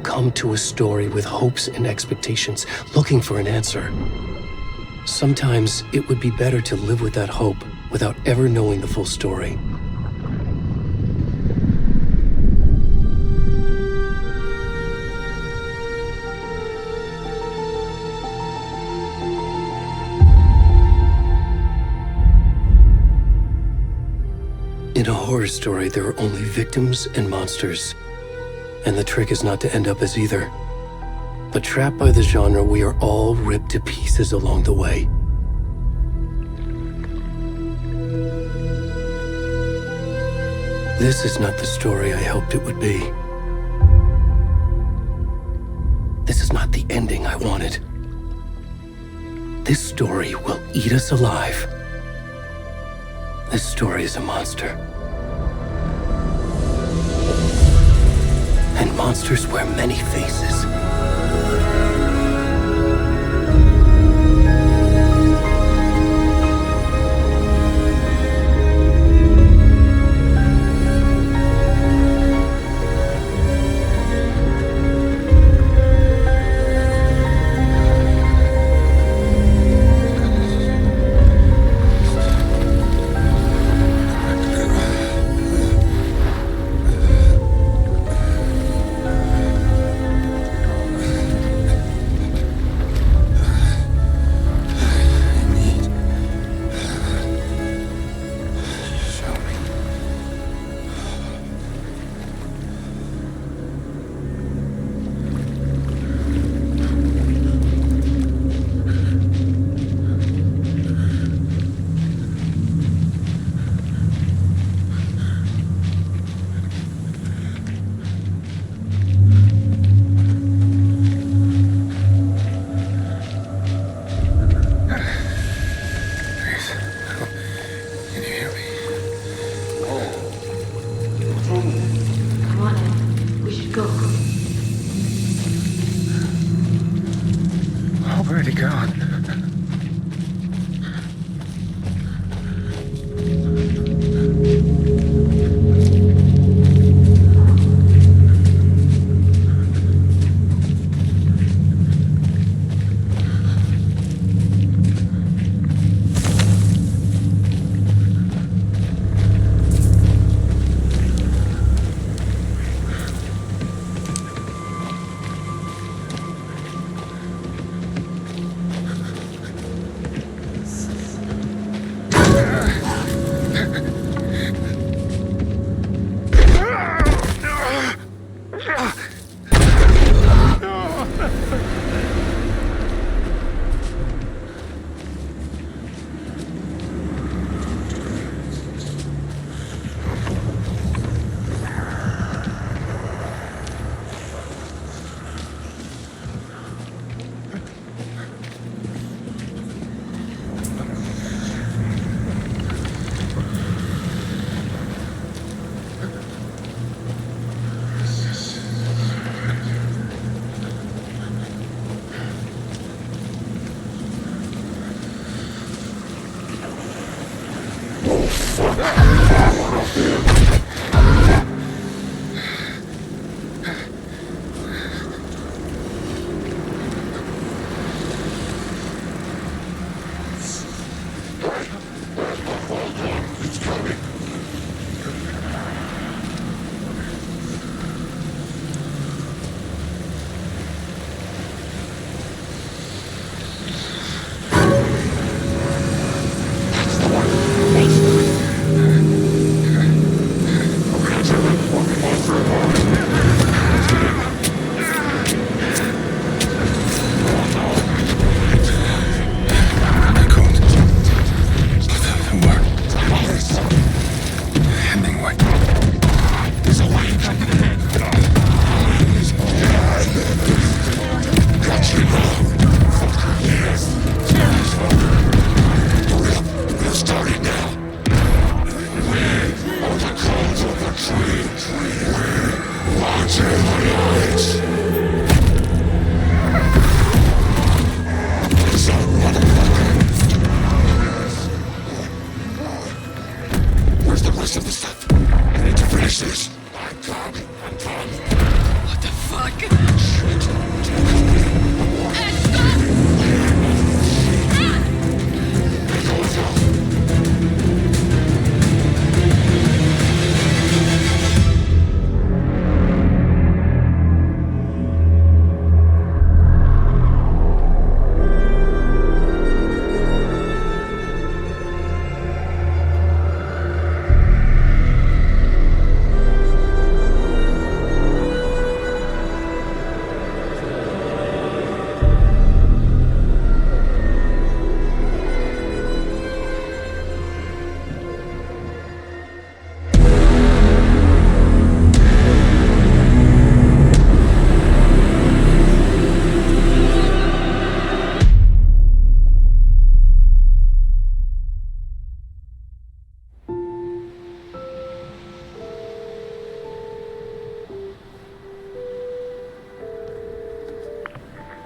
come to a story with hopes and expectations, looking for an answer. Sometimes it would be better to live with that hope without ever knowing the full story. In a horror story, there are only victims and monsters. And the trick is not to end up as either. But trapped by the genre, we are all ripped to pieces along the way. This is not the story I hoped it would be. This is not the ending I wanted. This story will eat us alive. This story is a monster. And monsters wear many faces. Already gone. What the fuck?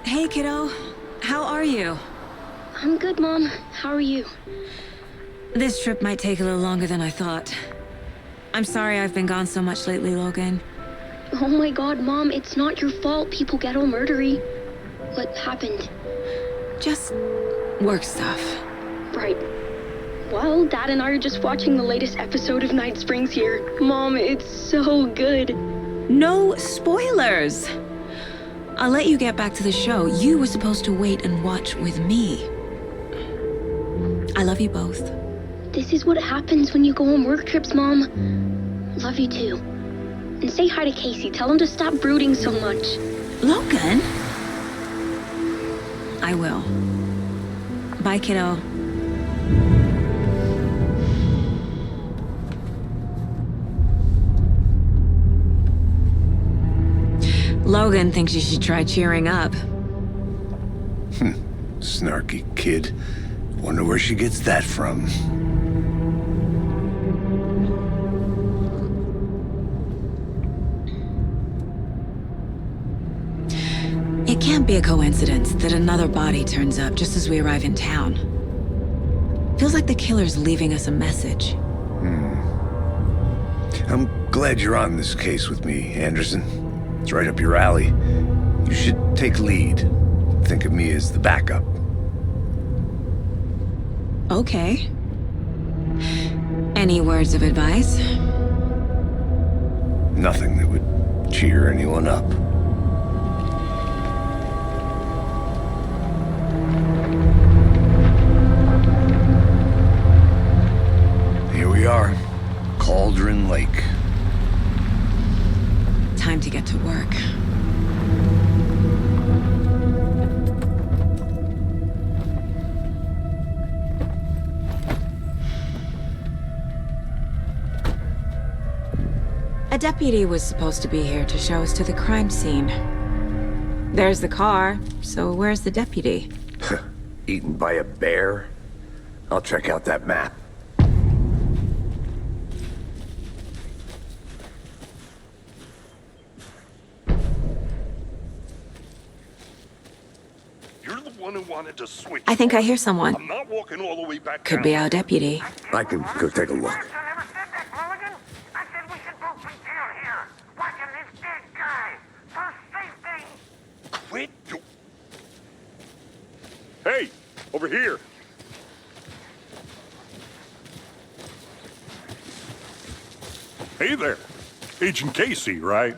Hey, kiddo. How are you? I'm good, Mom. How are you? This trip might take a little longer than I thought. I'm sorry I've been gone so much lately, Logan. Oh my god, Mom, it's not your fault people get all murdery. What happened? Just work stuff. Right. Well, Dad and I are just watching the latest episode of Night Springs here. Mom, it's so good. No spoilers! I'll let you get back to the show. You were supposed to wait and watch with me. I love you both. This is what happens when you go on work trips, Mom. Love you too. And say hi to Casey. Tell him to stop brooding so much. Logan? I will. Bye, kiddo. Logan thinks you should try cheering up. Snarky kid. Wonder where she gets that from. It can't be a coincidence that another body turns up just as we arrive in town. Feels like the killer's leaving us a message. I'm glad you're on this case with me, Anderson. It's right up your alley. You should take lead. Think of me as the backup. Okay. Any words of advice? Nothing that would cheer anyone up. Here we are. Cauldron Lake. Time to get to work. A deputy was supposed to be here to show us to the crime scene. There's the car, so where's the deputy? Eaten by a bear? I'll check out that map. You're the one who wanted to switch. I think I hear someone. I'm not walking all the way back Could down. be our deputy. I can go take a look. I never said that, Mulligan. I said we should both be down here, watching this dead guy. For safety. Quit. Hey, over here. Hey there. Agent Casey, right?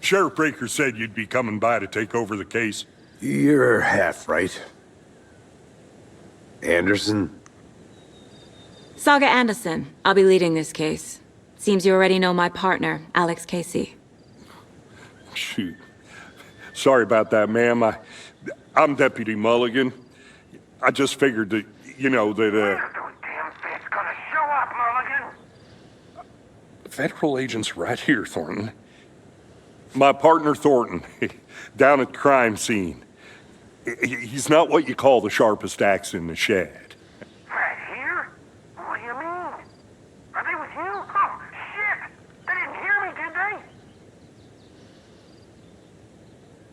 Sheriff Breaker said you'd be coming by to take over the case. You're half right. Anderson? Saga Anderson. I'll be leading this case. Seems you already know my partner, Alex Casey. Shoot. Sorry about that, ma'am. I'm Deputy Mulligan. I just figured that, Where's those damn fish gonna show up, Mulligan? Federal agent's right here, Thornton. My partner, Thornton, down at the crime scene. He's not what you call the sharpest axe in the shed. Right here? What do you mean? Are they with you? Oh, shit! They didn't hear me, did they?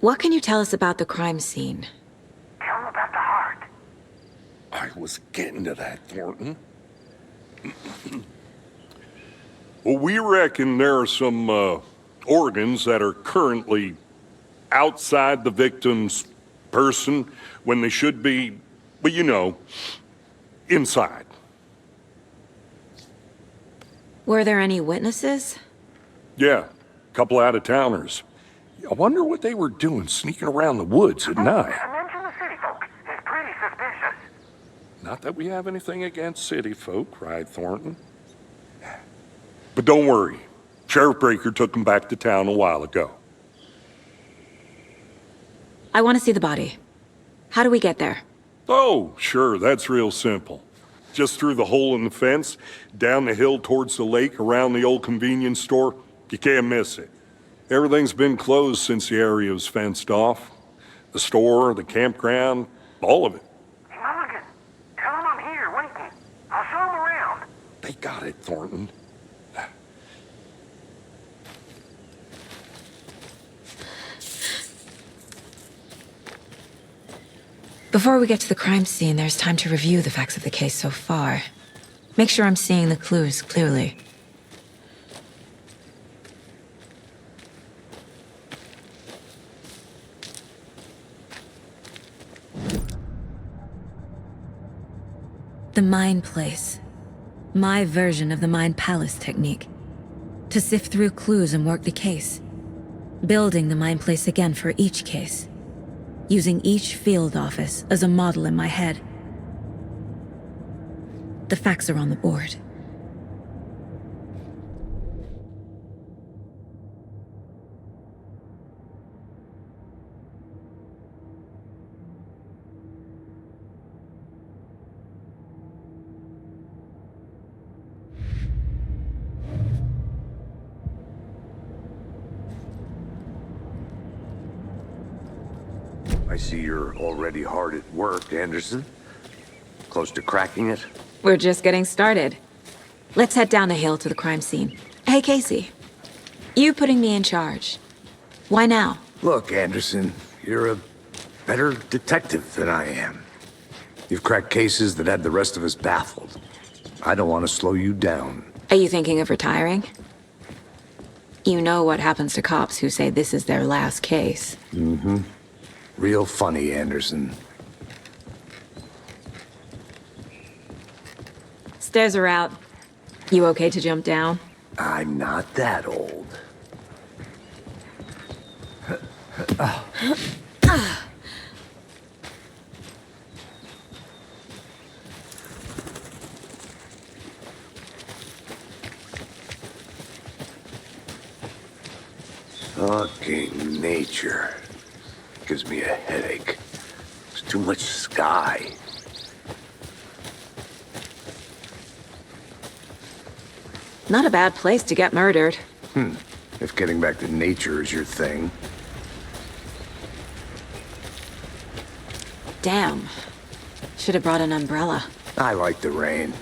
What can you tell us about the crime scene? Tell them about the heart. I was getting to that, Thornton. Well, we reckon there are some organs that are currently outside the victim's person when they should be, well, you know, inside. Were there any witnesses? Yeah, a couple out-of-towners. I wonder what they were doing sneaking around the woods at night. Mention the city folk. It's pretty suspicious. Not that we have anything against city folk, cried Thornton. But don't worry. Sheriff Breaker took them back to town a while ago. I want to see the body. How do we get there? Oh, sure, that's real simple. Just through the hole in the fence, down the hill towards the lake, around the old convenience store. You can't miss it. Everything's been closed since the area was fenced off. The store, the campground, all of it. Hey, Mulligan, tell them I'm here waiting. I'll show them around. They got it, Thornton. Before we get to the crime scene, there's time to review the facts of the case so far. Make sure I'm seeing the clues clearly. The Mind Place. My version of the Mind Palace technique. To sift through clues and work the case. Building the Mind Place again for each case. Using each field office as a model in my head. The facts are on the board. I see you're already hard at work, Anderson. Close to cracking it? We're just getting started. Let's head down the hill to the crime scene. Hey, Casey. You putting me in charge. Why now? Look, Anderson, you're a better detective than I am. You've cracked cases that had the rest of us baffled. I don't want to slow you down. Are you thinking of retiring? You know what happens to cops who say this is their last case. Mm-hmm. Real funny, Anderson. Stairs are out. You okay to jump down? I'm not that old. Fucking nature. Gives me a headache. There's too much sky. Not a bad place to get murdered. If getting back to nature is your thing. Damn. Should have brought an umbrella. I like the rain.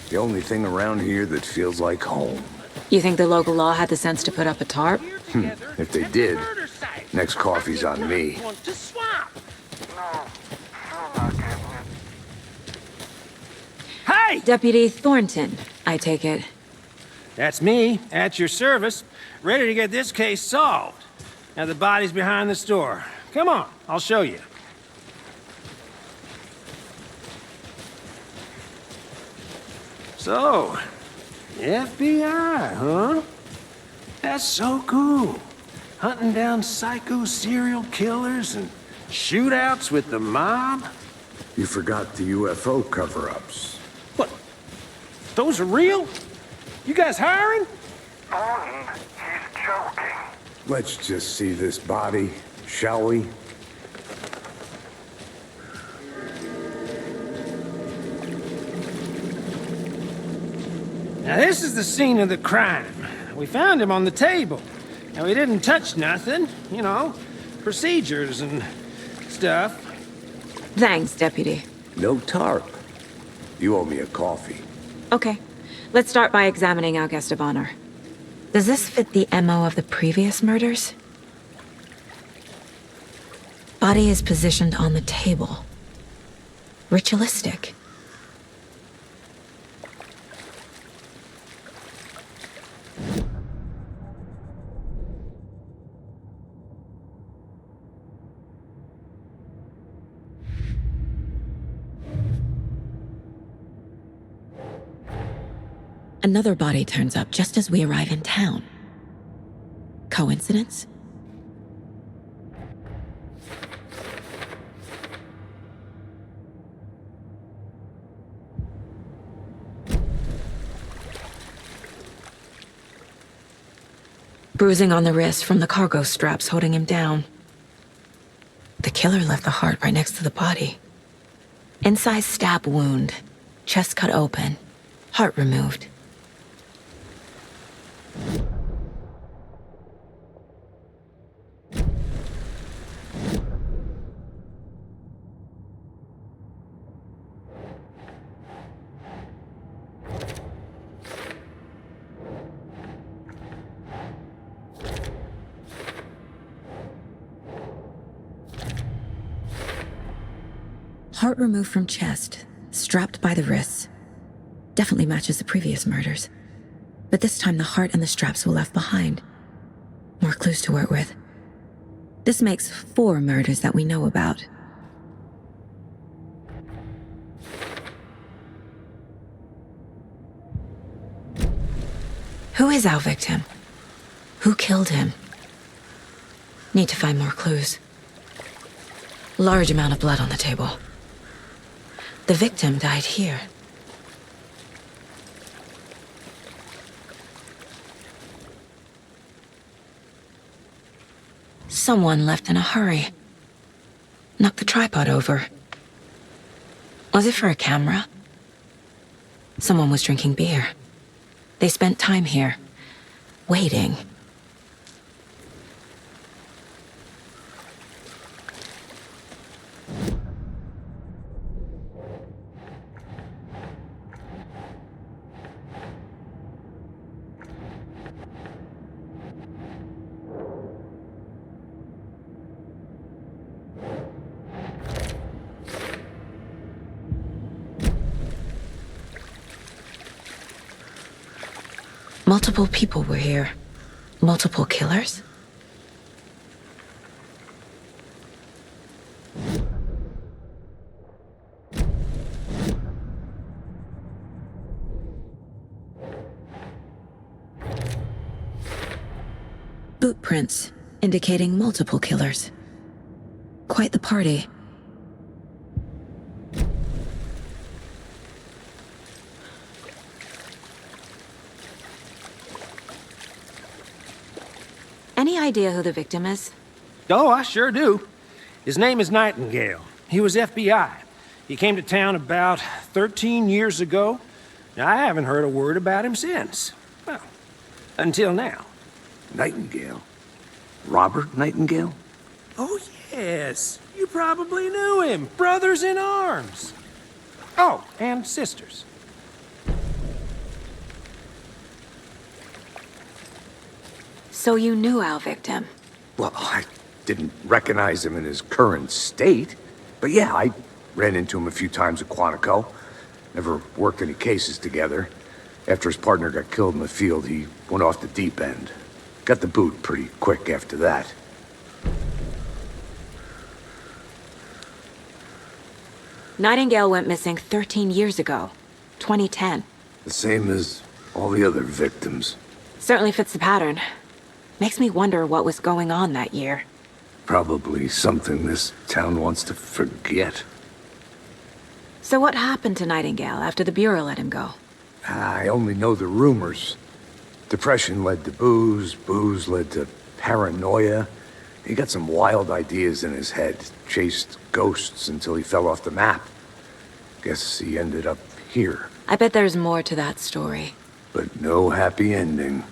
The only thing around here that feels like home. You think the local law had the sense to put up a tarp? If they did, next coffee's on me. No, I'm not getting it. Hey! Deputy Thornton, I take it. That's me, at your service, ready to get this case solved. Now the body's behind the store. Come on, I'll show you. So, FBI, huh? That's so cool. Hunting down psycho serial killers and shootouts with the mob. You forgot the UFO cover-ups. What? Those are real? You guys hiring? Thornton, he's joking. Let's just see this body, shall we? Now this is the scene of the crime. We found him on the table. And we didn't touch nothing, you know, procedures and stuff. Thanks, Deputy. No tarp. You owe me a coffee. Okay. Let's start by examining our guest of honor. Does this fit the MO of the previous murders? Body is positioned on the table. Ritualistic. Another body turns up just as we arrive in town. Coincidence? Bruising on the wrist from the cargo straps holding him down. The killer left the heart right next to the body. Incised stab wound, chest cut open, heart removed. Heart removed from chest, strapped by the wrists. Definitely matches the previous murders. But this time the heart and the straps were left behind. More clues to work with. This makes 4 murders that we know about. Who is our victim? Who killed him? Need to find more clues. Large amount of blood on the table. The victim died here. Someone left in a hurry. Knocked the tripod over. Was it for a camera? Someone was drinking beer. They spent time here, waiting. Multiple people were here. Multiple killers? Boot prints indicating multiple killers. Quite the party. Any idea who the victim is? Oh, I sure do. His name is Nightingale. He was FBI. He came to town about 13 years ago. I haven't heard a word about him since. Well, until now. Nightingale? Robert Nightingale? Oh, yes. You probably knew him. Brothers in arms. Oh, and sisters. So you knew our victim? Well, I didn't recognize him in his current state. But yeah, I ran into him a few times at Quantico. Never worked any cases together. After his partner got killed in the field, he went off the deep end. Got the boot pretty quick after that. Nightingale went missing 13 years ago, 2010. The same as all the other victims. Certainly fits the pattern. Makes me wonder what was going on that year. Probably something this town wants to forget. So what happened to Nightingale after the Bureau let him go? I only know the rumors. Depression led to booze, booze led to paranoia. He got some wild ideas in his head, chased ghosts until he fell off the map. Guess he ended up here. I bet there's more to that story. But no happy ending.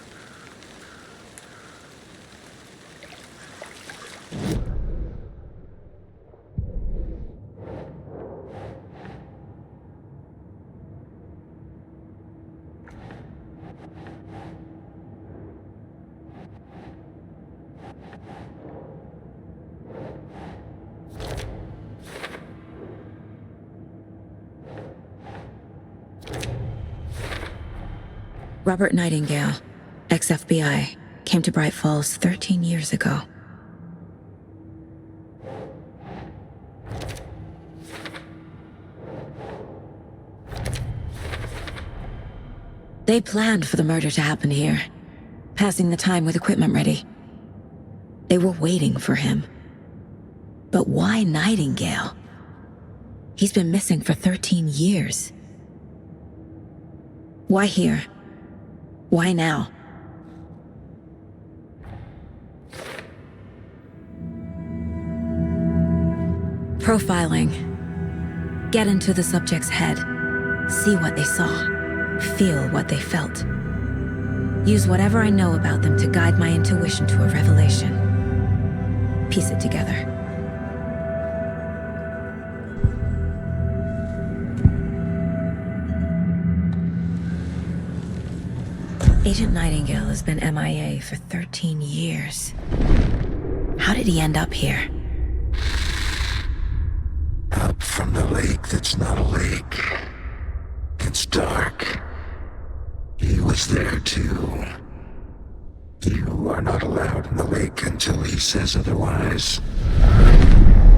Robert Nightingale, ex-FBI, came to Bright Falls 13 years ago. They planned for the murder to happen here, passing the time with equipment ready. They were waiting for him. But why Nightingale? He's been missing for 13 years. Why here? Why now? Profiling. Get into the subject's head. See what they saw. Feel what they felt. Use whatever I know about them to guide my intuition to a revelation. Piece it together. Agent Nightingale has been MIA for 13 years. How did he end up here? from the lake that's not a lake. It's dark. He was there too. You are not allowed in the lake until he says otherwise.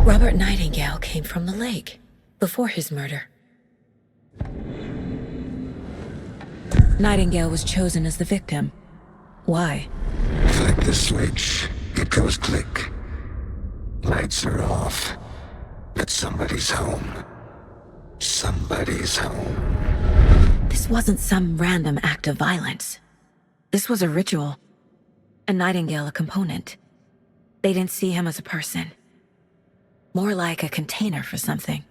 Robert Nightingale came from the lake, before his murder. Nightingale was chosen as the victim. Why? Flick the switch, it goes click. Lights are off, but somebody's home. Somebody's home. This wasn't some random act of violence. This was a ritual. And Nightingale a component. They didn't see him as a person. More like a container for something.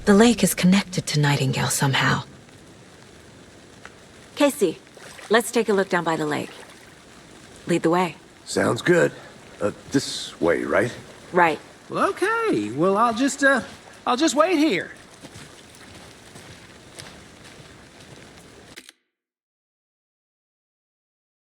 The lake is connected to Nightingale somehow. Casey, let's take a look down by the lake. Lead the way. Sounds good. This way, right? Right. Well, okay. Well, I'll just wait here.